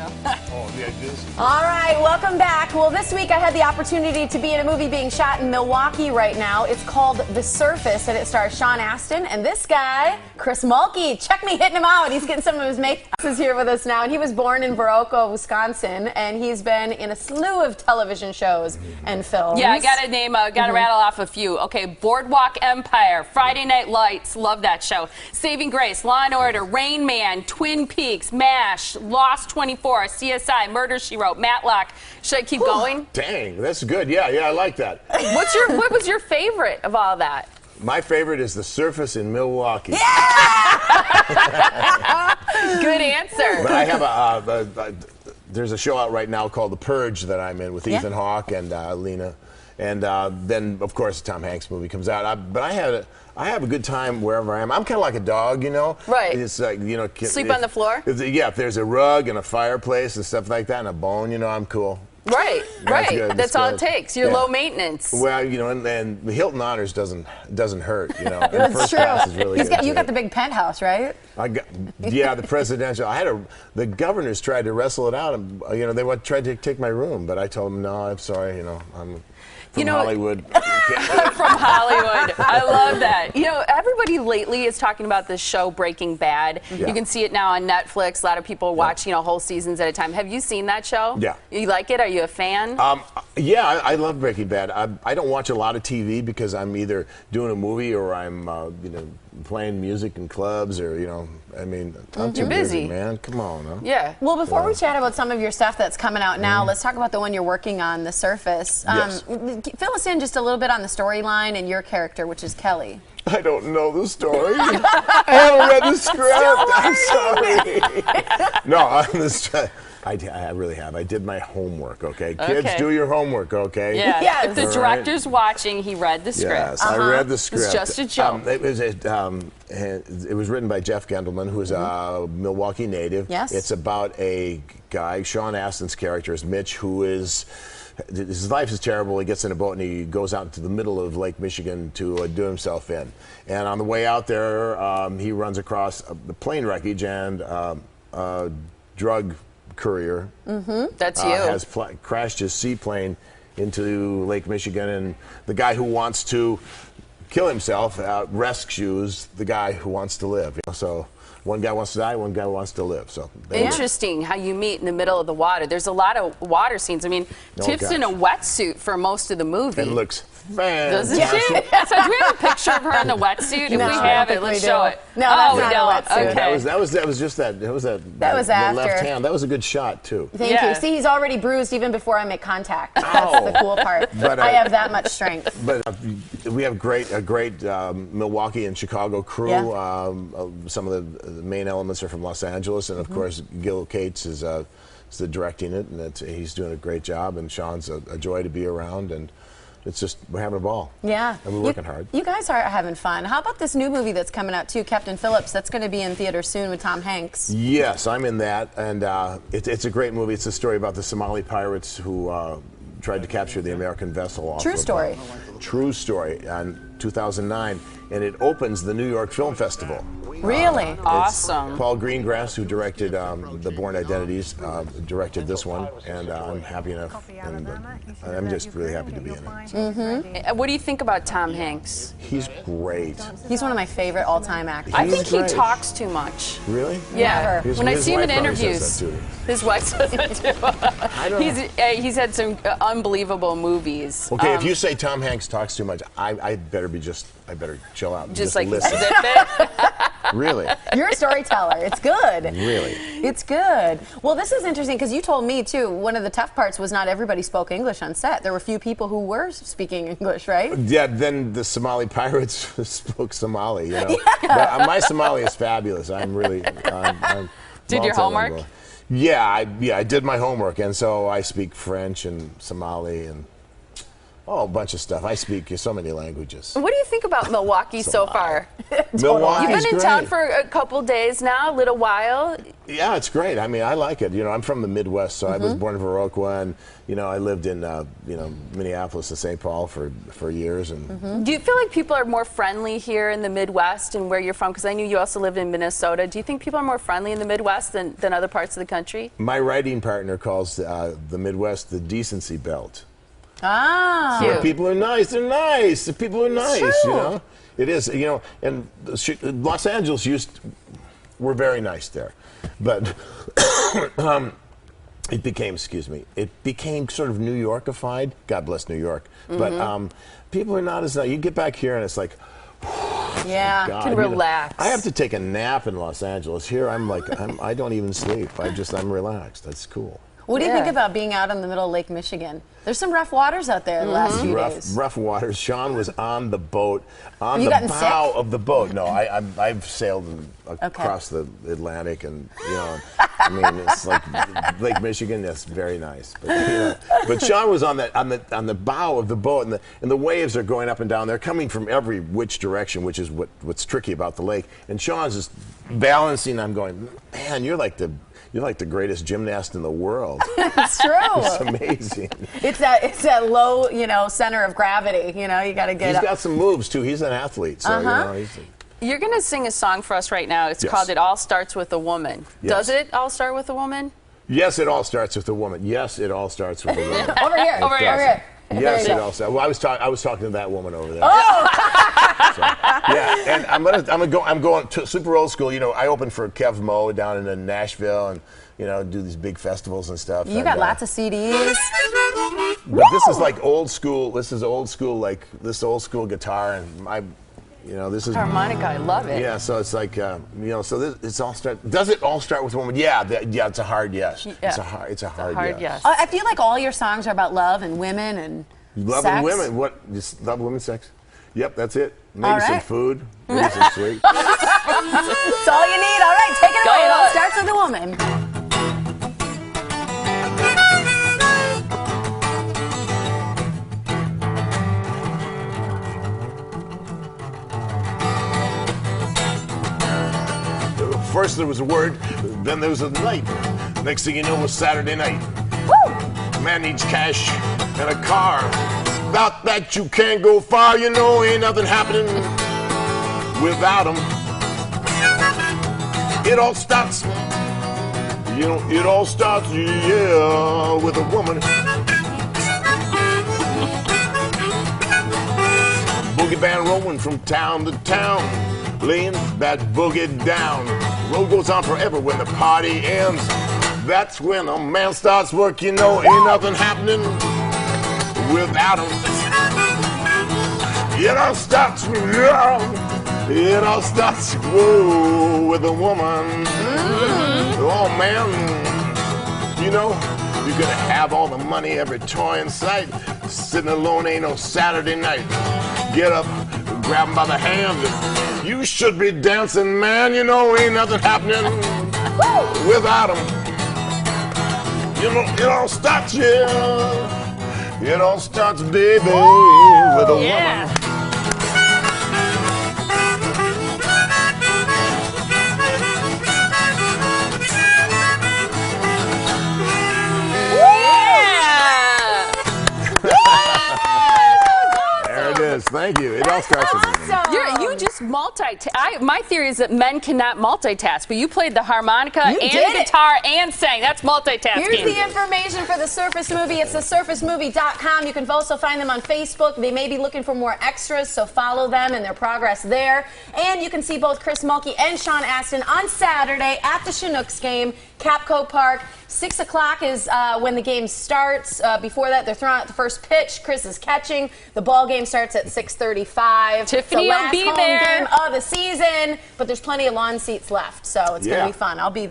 Oh, yeah, this. All right, welcome back. Well, this week I had the opportunity to be in a movie being shot in Milwaukee right now. It's called The Surface, and it stars Sean Astin and this guy, Chris Mulkey. Check me hitting him out. He's getting some of his mates is here with us now, and he was born in Boardwalk, Wisconsin, and he's been in a slew of television shows and films. Yeah, I got to name, rattle off a few. Okay, Boardwalk Empire, Friday Night Lights, love that show. Saving Grace, Law and Order, Rain Man, Twin Peaks, MASH, Lost 24, CSI, Murder, She Wrote, Matlock. Should I keep going? Dang, that's good. Yeah, I like that. What was your favorite of all that? My favorite is The Surface in Milwaukee. Yeah! Good answer. But I have there's a show out right now called The Purge that I'm in with Ethan Hawke and Lena. And then, of course, the Tom Hanks movie comes out. But I have a good time wherever I am. I'm kind of like a dog, you know? Right. It's like, you know. Sleep on the floor? Yeah, if there's a rug and a fireplace and stuff like that and a bone, you know, I'm cool. Right, right. That's all it takes. You're low maintenance. Well, you know, and the Hilton Honors doesn't hurt, you know. That's true. Is really you got the big penthouse, right? The presidential. The governors tried to wrestle it out, and you know, they tried to take my room, but I told them, no, I'm sorry, you know, I'm from Hollywood. From Hollywood. I love that. You know, everybody lately is talking about this show Breaking Bad. Yeah. You can see it now on Netflix. A lot of people watch, you know, whole seasons at a time. Have you seen that show? Yeah. You like it? Are you a fan? Yeah, I love Breaking Bad. I don't watch a lot of TV because I'm either doing a movie or I'm, you know, playing music in clubs or, you know, I mean, I'm too busy, man. Come on, huh? Yeah. Well, before we chat about some of your stuff that's coming out now, let's talk about the one you're working on, The Surface. Yes. Fill us in just a little bit on the storyline and your character, which is Kelly. I don't know the story. I haven't read the script. I'm sorry. No, I really have. I did my homework, okay? Kids, do your homework, okay? Yeah. If the director's watching, he read the script. Yes, I read the script. It's just a joke. It was written by Jeff Gendelman, who's a Milwaukee native. Yes. It's about a guy, Sean Astin's character is Mitch, who is... His life is terrible. He gets in a boat and he goes out into the middle of Lake Michigan to do himself in. And on the way out there, he runs across the plane wreckage, and a drug courier That's you. Has crashed his seaplane into Lake Michigan, and the guy who wants to kill himself rescues the guy who wants to live. You know? So one guy wants to die, one guy wants to live. So interesting how you meet in the middle of the water. There's a lot of water scenes. I mean, Tiff's in a wetsuit for most of the movie. It looks fantastic. Doesn't she? So do we have a picture of her in the wetsuit? If we have it, let's show it. No, that's not a wetsuit. Okay. That was just that. That was after. The left hand. That was a good shot too. Thank you. See, he's already bruised even before I make contact. That's the cool part. But, I have that much strength. But we have a great Milwaukee and Chicago crew. Yeah. Some of the main elements are from Los Angeles, and of course Gil Cates is directing it, and he's doing a great job. And Sean's a joy to be around, and it's just, we're having a ball. Yeah. And we're working hard. You guys are having fun. How about this new movie that's coming out too, Captain Phillips? That's going to be in theaters soon with Tom Hanks. Yes, I'm in that, and it's a great movie. It's a story about the Somali pirates who tried to capture the American vessel. True story. True story, in 2009, and it opens the New York Film Festival. Really? Awesome. Paul Greengrass, who directed The Bourne Identities, directed this one, and I'm happy enough, and I'm just really happy to be in it. What do you think about Tom Hanks? He's great. He's one of my favorite all-time actors. I think he talks too much. Really? Yeah. Never. When I see him in interviews, his wife says that too. He's had some unbelievable movies. Okay, if you say Tom Hanks talks too much, I better chill out and just like listen. zip it. Really? You're a storyteller. It's good. Really? It's good. Well, this is interesting because you told me, too, one of the tough parts was not everybody spoke English on set. There were a few people who were speaking English, right? Yeah, then the Somali pirates spoke Somali, you know. Yeah. But my Somali is fabulous. I'm really... Did your homework? Yeah, I did my homework, and so I speak French and Somali and Oh, a bunch of stuff. I speak so many languages. What do you think about Milwaukee so far? Milwaukee. You've been in town for a couple days now, a little while. Yeah, it's great. I mean, I like it. You know, I'm from the Midwest, so I was born in Viroqua, and I lived in Minneapolis and St. Paul for years. And Do you feel like people are more friendly here in the Midwest and where you're from? Because I knew you also lived in Minnesota. Do you think people are more friendly in the Midwest than other parts of the country? My writing partner calls the Midwest the decency belt. Ah. Where people are nice. They're nice. The people are nice. True. You know, it is. You know, and Los Angeles were very nice there, but it became sort of New Yorkified. God bless New York. But people are not as nice. You get back here and it's like, yeah, God, can relax. I have to take a nap in Los Angeles. Here, I don't even sleep. I'm relaxed. That's cool. What do you think about being out in the middle of Lake Michigan? There's some rough waters out there the last few days. Rough waters. Sean was on the boat, on the bow of the boat. No, I've sailed across the Atlantic, and I mean, it's like Lake Michigan. That's very nice. But Sean was on the bow of the boat, and the waves are going up and down. They're coming from every which direction, which is what's tricky about the lake. And Sean's just balancing. I'm going, man, you're like the greatest gymnast in the world. It's true. It's amazing. It's that low, center of gravity. You got to get up. He's got some moves too. He's an athlete, so You're going to sing a song for us right now. It's called "It All Starts with a Woman." Yes. Does it all start with a woman? Yes, it all starts with a woman. Yes, it all starts with a woman. Over here. Over here. Yes, it all starts. Well, I was talking to that woman over there. Oh. So, yeah, and I'm going to super old school. I opened for Kev Mo down in Nashville, and do these big festivals and stuff. You got lots of CDs. But this is like old school. This is old school, like this old school guitar, and this is harmonica. I love it. Yeah, so it's like so it's all start. Does it all start with a woman? Yeah, it's a hard yes. Yeah. It's a hard yes. I feel like all your songs are about love and women and love sex. and women. What? Just love, women, sex. Yep, that's it. Maybe all right. some food. Maybe some sweet. That's all you need. All right, take it away. It all starts with a woman. First there was a word, then there was a night. Next thing you know, it was Saturday night. Woo! Man needs cash and a car. Without that you can't go far. Ain't nothing happening without him. It all starts, it all starts, with a woman. Boogie band rolling from town to town, laying that boogie down. Road goes on forever when the party ends. That's when a man starts work, ain't nothing happening without him. It all starts, whoa, with a woman. Oh man, you're gonna have all the money, every toy in sight. Sitting alone ain't no Saturday night. Get up, grab him by the hand. You should be dancing, man. Ain't nothing happening without him. It all starts, it all starts, baby, with a woman. Thank you. It all starts with awesome. You just multitask. My theory is that men cannot multitask, but you played the harmonica and the guitar and sang. That's multitasking. Here's the information for the Surface Movie. It's thesurfacemovie.com. You can also find them on Facebook. They may be looking for more extras, so follow them and their progress there. And you can see both Chris Mulkey and Sean Astin on Saturday at the Chinooks game, KAPCO Park. 6 o'clock is when the game starts. Before that, they're throwing out the first pitch. Chris is catching. The ball game starts at 6:35. Tiffany will be there. It's the last home game of the season, but there's plenty of lawn seats left, so it's going to be fun. I'll be there.